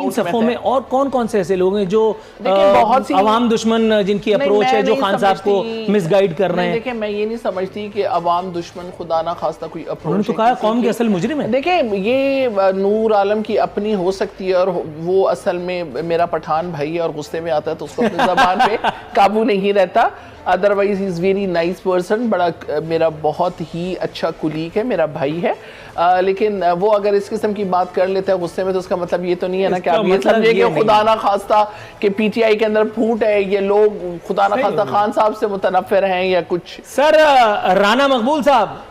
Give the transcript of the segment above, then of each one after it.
इन सफ़ों में और कौन कौन से ऐसे लोग हैं जो बहुत सी अवाम दुश्मन जिनकी अप्रोच है, जो खान साहब को मिसगाइड कर रहे हैं? देखिए, मैं ये नहीं समझती कि अवाम दुश्मन खुदा ना खास्ता कोई अप्रोच। उन्होंने तो कहा कौम के असल मुजरिम है। देखिए, ये नूर आलम की अपनी हो सकती है और वो असल में मेरा पठान भाई है और गुस्से में आता है तो उसको अपनी ज़बान पे काबू नहीं रहता। Otherwise he is very nice person, बड़ा मेरा बहुत ही अच्छा कुलीग है, मेरा भाई है। लेकिन वो अगर इस किस्म की बात कर लेता है गुस्से में तो उसका मतलब ये तो नहीं है ना कि आप ये समझे कि खुदा ना खास्ता कि पीटीआई के अंदर फूट है, ये लोग खुदा ना खास्ता खान साहब से मुतनफ़िर हैं या कुछ। सर राना मकबूल साहब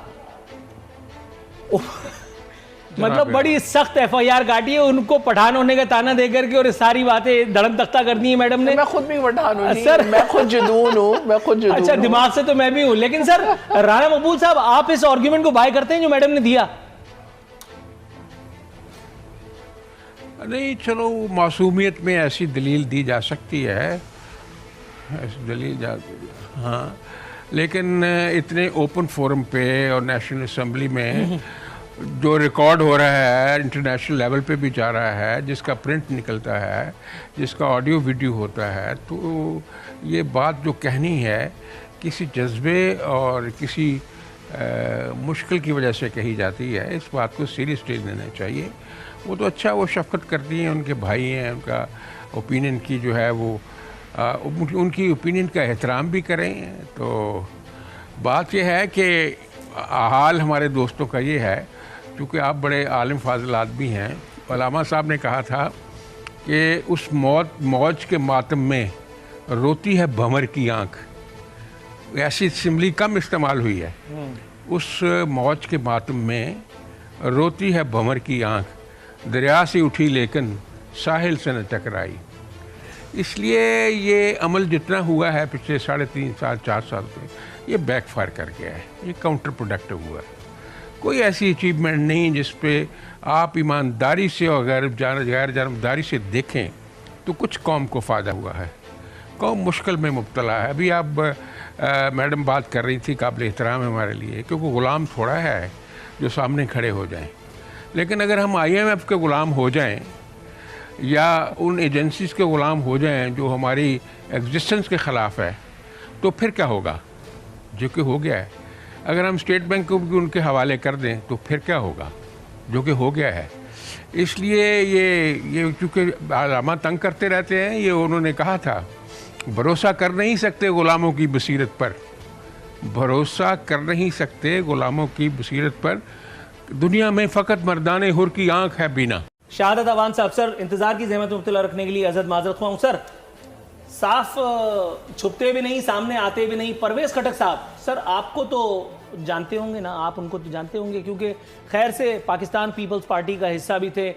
मतलब बड़ी सख्त एफआईआर काटी है, उनको पठान होने का ताना दे करके और सारी बातें धड़म तख्ता कर दी है मैडम ने। मैं खुद भी पठान हूं सर, मैं खुद जुनून हूं, मैं खुद जुनून। अच्छा, दिमाग से तो मैं भी हूं, लेकिन सर राना मकबूल साहब आप इस आर्गुमेंट को बाय करते हैं जो मैडम ने दिया? नहीं, चलो मासूमियत में ऐसी दलील दी जा सकती है, ऐसी दलील हाँ, लेकिन इतने ओपन फोरम पे और नेशनल असम्बली में जो रिकॉर्ड हो रहा है, इंटरनेशनल लेवल पे भी जा रहा है, जिसका प्रिंट निकलता है, जिसका ऑडियो वीडियो होता है, तो ये बात जो कहनी है किसी जज्बे और किसी मुश्किल की वजह से कही जाती है, इस बात को सीरियसली लेना चाहिए। वो तो अच्छा, वो शफकत करती हैं, उनके भाई हैं, उनका ओपिनियन की जो है वो उनकी ओपिनियन का एहतराम भी करें। तो बात यह है कि हाल हमारे दोस्तों का ये है, क्योंकि आप बड़े आलिम फाजिल आदमी हैं, अल्लामा साहब ने कहा था कि उस मौज के मातम में रोती है भंवर की आँख। ऐसी सिमली कम इस्तेमाल हुई है। उस मौज के मातम में रोती है भंवर की आँख, दरिया से उठी लेकिन साहिल से न टकराई। इसलिए ये अमल जितना हुआ है पिछले 3.5 साल 4 साल से, ये बैकफायर कर गया है, ये काउंटर प्रोडक्टिव हुआ है। कोई ऐसी अचीवमेंट नहीं जिस पे आप ईमानदारी से और गैर जानबदारी से देखें तो कुछ कौम को फ़ायदा हुआ है। कौम मुश्किल में मुब्तला है। अभी आप मैडम बात कर रही थी, काबिल एहतराम है हमारे लिए, क्योंकि ग़ुलाम थोड़ा है जो सामने खड़े हो जाएं। लेकिन अगर हम IMF के ग़ुलाम हो जाएं या उन एजेंसीज़ के ग़ुलाम हो जाएं जो हमारी एग्जिस्टेंस के ख़िलाफ़ है, तो फिर क्या होगा? जो कि हो गया है। अगर हम स्टेट बैंक को भी उनके हवाले कर दें तो फिर क्या होगा? जो कि हो गया है। इसलिए ये चूँकि अलामा तंग करते रहते हैं, ये उन्होंने कहा था, भरोसा कर नहीं सकते ग़ुलामों की बसीरत पर, भरोसा कर नहीं सकते ग़ुलामों की बसीरत पर, दुनिया में फ़कत मर्दाने हुर की आँख है बीना। शहादत अवान साहब, सर इंतजार की ज़हमत मुब्तला रखने के लिए अज़द माजरत ख्वाह हूं। सर साफ छुपते भी नहीं, सामने आते भी नहीं, परवेज़ खटक साहब, सर आपको तो जानते होंगे ना, आप उनको तो जानते होंगे क्योंकि खैर से पाकिस्तान पीपल्स पार्टी का हिस्सा भी थे,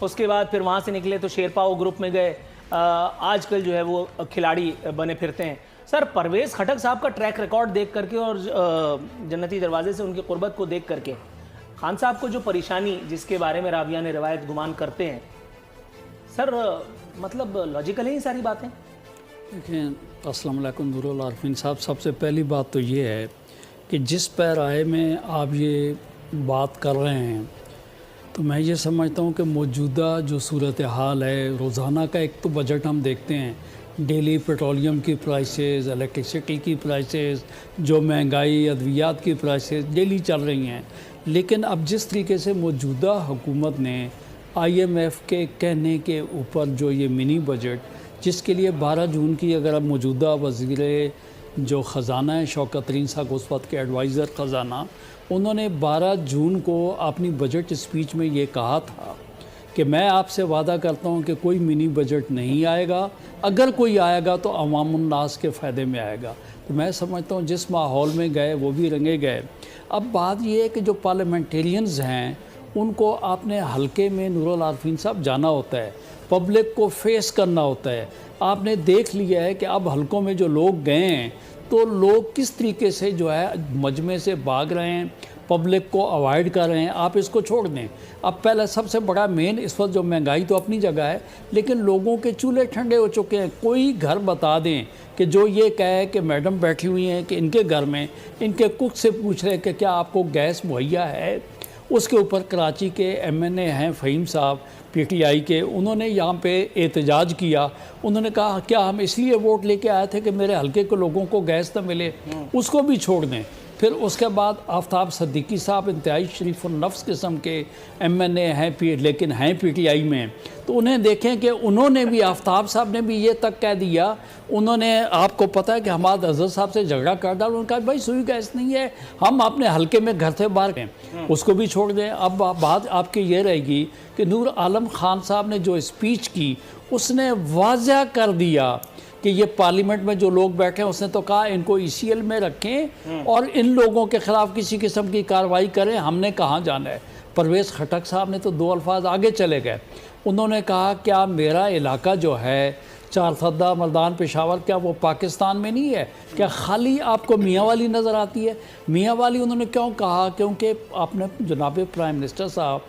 उसके बाद फिर वहाँ से निकले तो शेरपाओ ग्रुप में गए, आजकल जो है वो खिलाड़ी बने फिरते हैं। सर परवेज़ खटक साहब का ट्रैक रिकॉर्ड देख करके और जन्नती दरवाजे से उनकी कुर्बत को देख करके खान साहब को जो परेशानी जिसके बारे में राबिया ने रिवायत गुमान करते हैं, सर मतलब लॉजिकल है ये सारी बातें? देखिए, अस्सलाम वालेकुम नूरुल आरफीन साहब, सबसे पहली बात तो ये है कि जिस पैराए में आप ये बात कर रहे हैं, तो मैं ये समझता हूँ कि मौजूदा जो सूरत हाल है, रोज़ाना का एक तो बजट हम देखते हैं, डेली पेट्रोलियम की प्राइसेस, इलेक्ट्रिसिटी की प्राइसेस, जो महंगाई, अद्वियात की प्राइसेस डेली चल रही हैं। लेकिन अब जिस तरीके से मौजूदा हुकूमत ने IMF के कहने के ऊपर जो ये मिनी बजट, जिसके लिए 12 जून की अगर अब मौजूदा वज़ीर जो ख़जाना है शौकत तरीन साहब उस वक्त के एडवाइज़र ख़जाना, उन्होंने 12 जून को अपनी बजट स्पीच में ये कहा था कि मैं आपसे वादा करता हूँ कि कोई मिनी बजट नहीं आएगा, अगर कोई आएगा तो अवामुन्नास के फ़ायदे में आएगा। तो मैं समझता हूँ जिस माहौल में गए वो भी रंगे गए। अब बात ये है कि जो पार्लियामेंटेरियंस हैं उनको आपने हल्के में नूरुल आरफीन साहब जाना होता है, पब्लिक को फेस करना होता है। आपने देख लिया है कि अब हल्कों में जो लोग गए हैं तो लोग किस तरीके से जो है मजमे से भाग रहे हैं, पब्लिक को अवॉइड कर रहे हैं। आप इसको छोड़ दें। अब पहले सबसे बड़ा मेन इस वक्त जो महंगाई तो अपनी जगह है, लेकिन लोगों के चूल्हे ठंडे हो चुके हैं। कोई घर बता दें कि जो ये कहे कि मैडम बैठी हुई हैं कि इनके घर में इनके कुक से पूछ रहे हैं कि क्या आपको गैस मुहैया है, उसके ऊपर कराची के MNA हैं फ़हीम साहब PTI के, उन्होंने यहाँ पे एहतजाज किया। उन्होंने कहा क्या हम इसलिए वोट लेके आए थे कि मेरे हलके के लोगों को गैस न मिले, उसको भी छोड़ दें। फिर उसके बाद आफ्ताब सिद्दीकी साहब इंतहाई शरीफ नफ्स किस्म के MNA हैं लेकिन हैं PTI में, तो उन्हें देखें कि उन्होंने भी, आफ्ताब साहब ने भी ये तक कह दिया, उन्होंने, आपको पता है कि हमाद अजहर साहब से झगड़ा कर डाला, उन्होंने कहा भाई सुई गैस नहीं है, हम अपने हलके में घर से बाहर हैं, उसको भी छोड़ दें। अब बात आपकी ये रहेगी कि नूर आलम खान साहब ने जो स्पीच की उसने वाज़ह कर दिया कि ये पार्लियामेंट में जो लोग बैठे हैं, उसने तो कहा इनको ECL में रखें और इन लोगों के ख़िलाफ़ किसी किस्म की कार्रवाई करें, हमने कहाँ जाना है। परवेज़ खटक साहब ने तो 2 अल्फाज आगे चले गए, उन्होंने कहा क्या मेरा इलाका जो है चारसद्दा मलदान पेशावर, क्या वो पाकिस्तान में नहीं है? क्या खाली आपको मियाँ वाली नज़र आती है? मियाँ वाली उन्होंने क्यों कहा? क्योंकि आपने जनाब प्राइम मिनिस्टर साहब,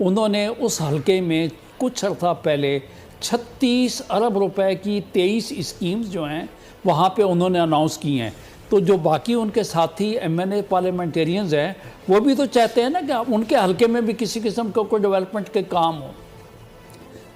उन्होंने उस हलके में कुछ अर्सा पहले 36 अरब रुपए की 23 स्कीम्स जो हैं वहाँ पे उन्होंने अनाउंस की हैं। तो जो बाकी उनके साथी MNA पार्लियामेंटेरियंस हैं वो भी तो चाहते हैं ना कि उनके हलके में भी किसी किस्म का कोई डेवलपमेंट के काम हो।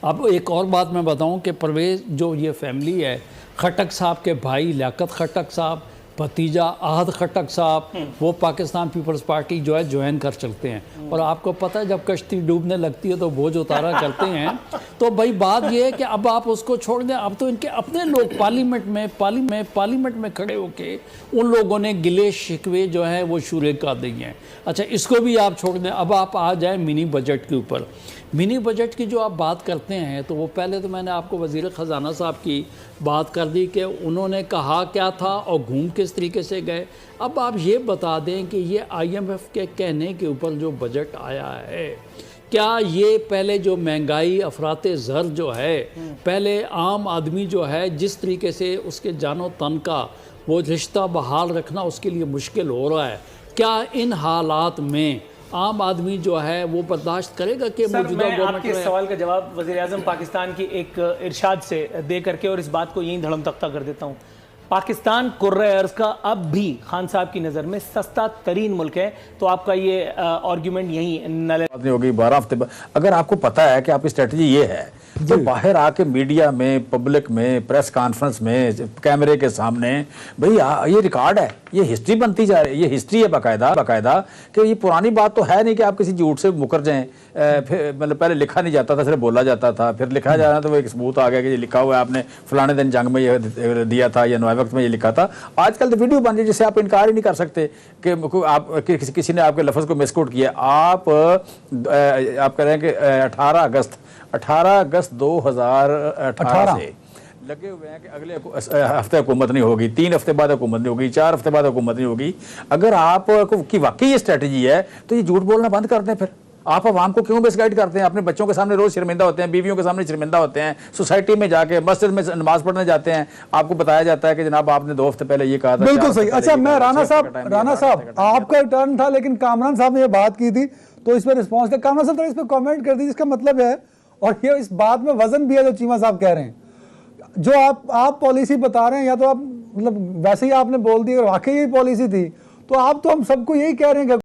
अब एक और बात मैं बताऊं कि परवेज़ जो ये फैमिली है, खटक साहब के भाई लियाकत खटक साहब, भतीजा आहद खटक साहब, वो पाकिस्तान पीपल्स पार्टी जो है ज्वाइन कर चलते हैं। और आपको पता है जब कश्ती डूबने लगती है तो बोझ उतारा करते हैं। तो भाई बात ये है कि अब आप उसको छोड़ दें, अब तो इनके अपने लोग पार्लियामेंट में खड़े होके उन लोगों ने गिले शिकवे जो है वो शुरू कर दी हैं। अच्छा, इसको भी आप छोड़ दें। अब आप आ जाएँ मिनी बजट के ऊपर। मिनी बजट की जो आप बात करते हैं तो वो पहले तो मैंने आपको वज़ीर ख़जाना साहब की बात कर दी कि उन्होंने कहा क्या था और घूम किस तरीके से गए। अब आप ये बता दें कि ये IMF के कहने के ऊपर जो बजट आया है, क्या ये पहले जो महंगाई अफराते ज़र जो है, पहले आम आदमी जो है जिस तरीके से उसके जानो तन का वो रिश्ता बहाल रखना उसके लिए मुश्किल हो रहा है, क्या इन हालात में आम आदमी जो है वो बर्दाश्त करेगा कि मौजूदा गवर्नमेंट? आपके सवाल का जवाब वज़ीर आज़म पाकिस्तान की एक इरशाद से दे करके और इस बात को यहीं धड़म तख्ता कर देता हूँ। पाकिस्तान कुर्रे अर्ज़ का अब भी खान साहब की नज़र में सस्ता तरीन मुल्क है, तो आपका ये आर्ग्यूमेंट यहीं नल नहीं होगी 12 हफ्ते बाद। अगर आपको पता है कि आपकी स्ट्रेटजी ये है तो बाहर आके मीडिया में, पब्लिक में, प्रेस कॉन्फ्रेंस में, कैमरे के सामने, भाई ये रिकॉर्ड है, ये हिस्ट्री बनती जा रही है, ये हिस्ट्री है बाकायदा कि ये पुरानी बात तो है नहीं कि आप किसी झूठ से मुकर जाएं। फिर मतलब पहले लिखा नहीं जाता था, सिर्फ बोला जाता था, फिर लिखा जा रहा तो वो एक सबूत आ गया कि ये लिखा हुआ है, आपने फलाने दिन जंग में ये दिया था या नए वक्त में ये लिखा था। आजकल तो वीडियो बन रही है जिससे आप इनकार ही नहीं कर सकते कि आप किसी ने आपके लफ्ज़ को मिसकोट किया। आप कह रहे हैं कि 18 अगस्त 2018 से लगे हुए हैं कि अगले हफ्ते हुकूमत नहीं होगी, 3 हफ्ते बाद हुकूमत नहीं होगी, 4 हफ्ते बाद हुकूमत नहीं होगी। अगर आप की वाकई ये स्ट्रेटजी है तो ये झूठ बोलना बंद कर दें। फिर आप आवाम को क्यों मिसगाइड करते हैं? अपने बच्चों के सामने रोज शर्मिंदा होते हैं, बीवियों के सामने शर्मिंदा होते हैं, सोसाइटी में जाके मस्जिद में नमाज पढ़ने जाते हैं, आपको बताया जाता है कि जनाब आपने 2 हफ्ते पहले ये कहा था। बिल्कुल सही। अच्छा, मैं राना साहब आपका टर्न था, लेकिन कामरान साहब ने ये बात की थी तो इस पर रिस्पॉन्स कर, कामरान साहब तो इस पर कमेंट कर दीजिए। इसका मतलब है, और ये इस बात में वजन भी है जो चीमा साहब कह रहे हैं, जो आप पॉलिसी बता रहे हैं, या तो आप मतलब वैसे ही आपने बोल दिया वाकई यही पॉलिसी थी, तो आप तो हम सबको यही कह रहे हैं कि